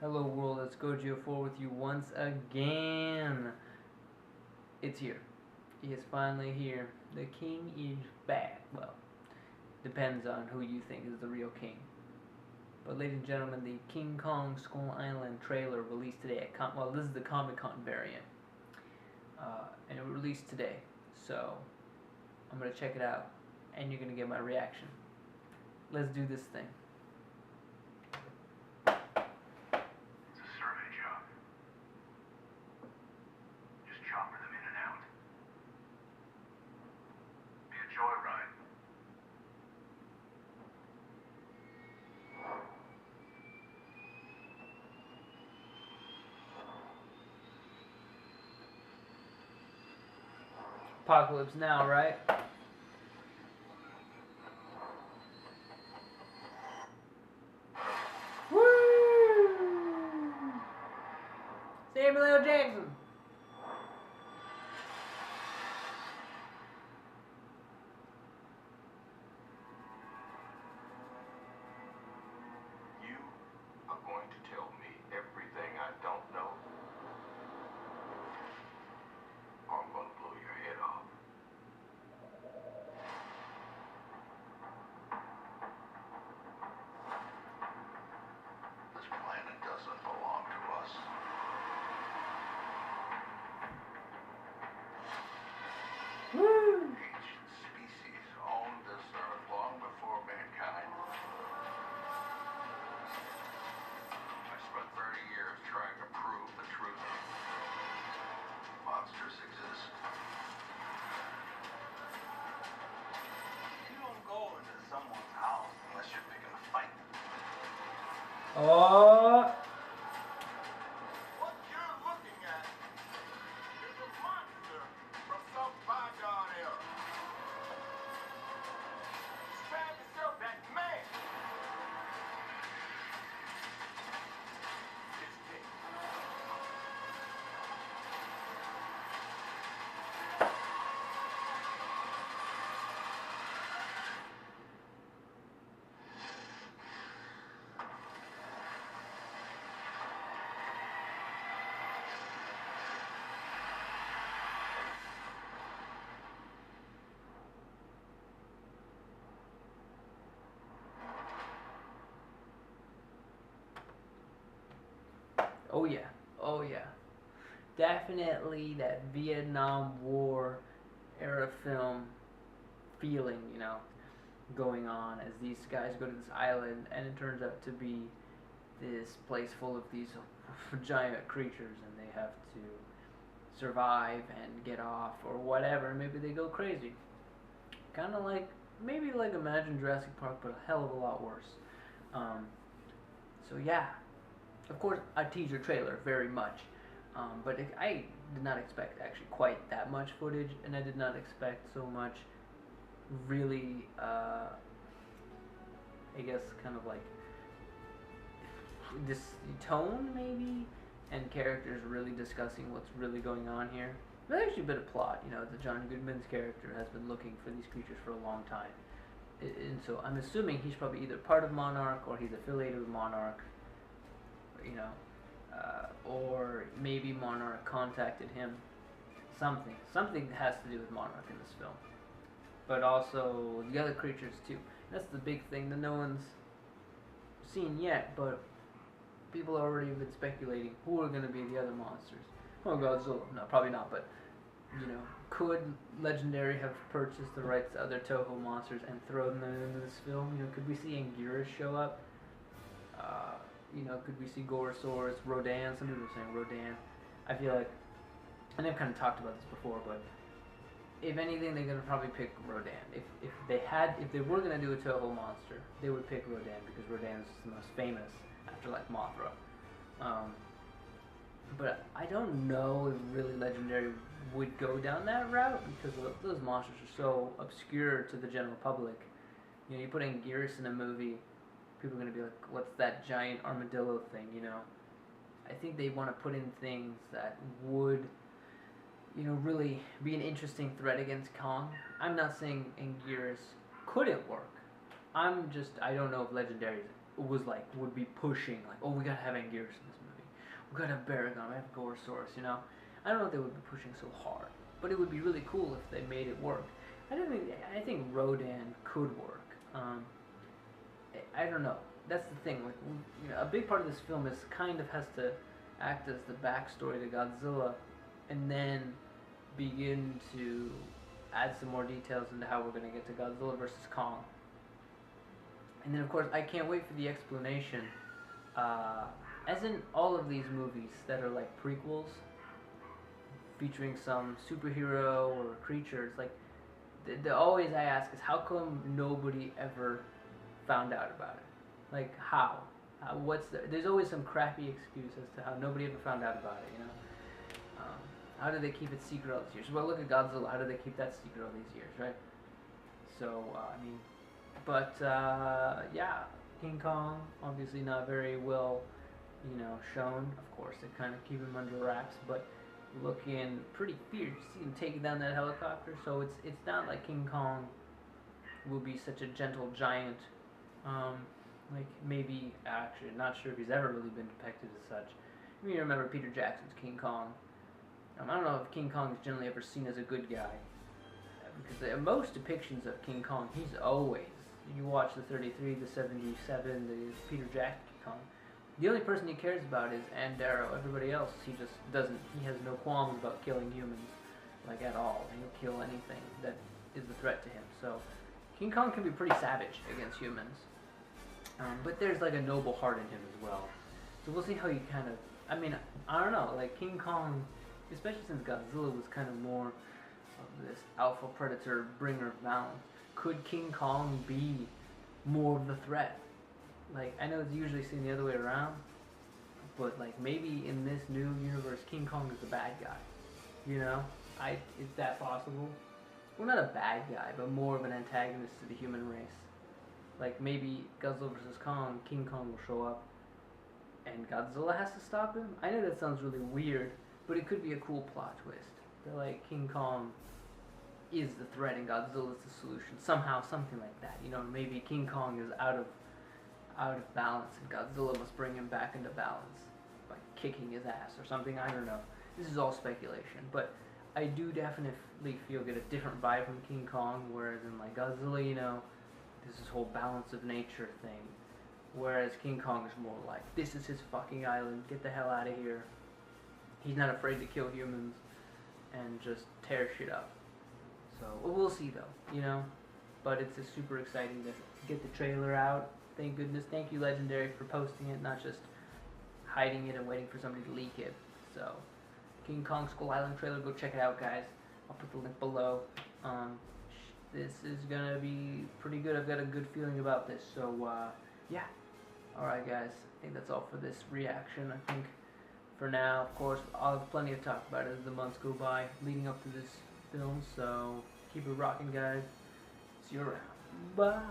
Hello world, it's Gojo4 with you once again. It's here. He is finally here. The king is back. Well, depends on who you think is the real king. But ladies and gentlemen, the King Kong Skull Island trailer released today at well, this is the Comic Con variant. And it released today. So, I'm going to check it out. And you're going to get my reaction. Let's do this thing. Joyride. Apocalypse Now, right? Woo! Samuel L. Jackson. You are going to tell me everything I don't know, or I'm going to blow your head off. This planet doesn't belong to us. Woo! Ancient species owned this earth long before mankind. I spent 30 years trying to prove the truth. Monsters exist. You don't go into someone's house unless you're picking a fight. Oh! What you're looking at is a monster from some bygone era. Stab yourself, that man! It's dead. Oh yeah. Oh yeah. Definitely that Vietnam War era film feeling, going on as these guys go to this island and it turns out to be this place full of these giant creatures and they have to survive and get off or whatever. Maybe they go crazy. Kind of like, maybe like Imagine Jurassic Park, but a hell of a lot worse. Um, so yeah, of course, a teaser trailer, very much. But I did not expect actually quite that much footage, and I did not expect so much really, I guess, kind of like this tone, maybe, and characters really discussing what's really going on here. There's actually a bit of plot, the John Goodman's character has been looking for these creatures for a long time. And so I'm assuming he's probably either part of Monarch or he's affiliated with Monarch, or maybe Monarch contacted him. Something has to do with Monarch in this film, but also the other creatures too. That's the big thing that no one's seen yet, but people already have been speculating who are going to be the other monsters. Oh, Godzilla? No, probably not. But could Legendary have purchased the rights to other Toho monsters and thrown them into this film? Could we see Anguirus show up? Could we see Gorosaurus, Rodan? Some people are saying Rodan. I feel like, and they've kind of talked about this before, but if anything, they're gonna probably pick Rodan. If they were gonna do a Toho monster, they would pick Rodan because Rodan's the most famous after like Mothra. But I don't know if really Legendary would go down that route because those monsters are so obscure to the general public. You put Anguirus in a movie, people are going to be like, what's that giant armadillo thing, I think they want to put in things that would, really be an interesting threat against Kong. I'm not saying Anguirus couldn't work. I don't know if Legendary is would be pushing like, oh, we gotta have Anguirus in this movie, we gotta have Baragon, we have Gorosaurus, you know. I don't know if they would be pushing so hard, but it would be really cool if they made it work. I think Rodan could work. I don't know. That's the thing. Like, you know, a big part of this film is kind of has to act as the backstory to Godzilla, and then begin to add some more details into how we're going to get to Godzilla versus Kong. And then, of course, I can't wait for the explanation. As in all of these movies that are like prequels, featuring some superhero or creatures, like the always I ask is, how come nobody ever found out about it? Like, how? There's always some crappy excuse as to how nobody ever found out about it, you know? How do they keep it secret all these years? Well, look at Godzilla. How do they keep that secret all these years, right? So, yeah, King Kong, obviously not very well, you know, shown. Of course, they kind of keep him under wraps, but looking pretty fierce. You see him taking down that helicopter, so it's not like King Kong will be such a gentle giant. Like, maybe, actually, not sure if he's ever really been depicted as such. I mean, you remember Peter Jackson's King Kong. I don't know if King Kong is generally ever seen as a good guy, because most depictions of King Kong, he's always, you watch the 33, the 77, the Peter Jackson King Kong, the only person he cares about is Andaro. Everybody else, he just doesn't, he has no qualms about killing humans, like, at all. He'll kill anything that is a threat to him. So King Kong can be pretty savage against humans, but there's like a noble heart in him as well. So we'll see how he kind of, I mean, I don't know, like King Kong, especially since Godzilla was kind of more of this alpha predator bringer of balance, could King Kong be more of the threat? Like, I know it's usually seen the other way around, but like maybe in this new universe, King Kong is the bad guy. You know, is that possible? Well, not a bad guy, but more of an antagonist to the human race. Like maybe Godzilla versus Kong, King Kong will show up, and Godzilla has to stop him. I know that sounds really weird, but it could be a cool plot twist. That like King Kong is the threat and Godzilla is the solution. Somehow, something like that. You know, maybe King Kong is out of balance and Godzilla must bring him back into balance by kicking his ass or something. I don't know. This is all speculation, but I do definitely get a different vibe from King Kong, whereas in like Godzilla, you know, there's this whole balance of nature thing, whereas King Kong is more like, this is his fucking island, get the hell out of here. He's not afraid to kill humans and just tear shit up. So we'll see though, you know, but it's just super exciting to get the trailer out. Thank goodness. Thank you, Legendary, for posting it, not just hiding it and waiting for somebody to leak it. So, King Kong Skull Island trailer, go check it out, guys. I'll put the link below. This is gonna be pretty good. I've got a good feeling about this. So, yeah. Alright, guys. I think that's all for this reaction. I think for now, of course, I'll have plenty to talk about as the months go by leading up to this film. So, keep it rocking, guys. See you around. Bye.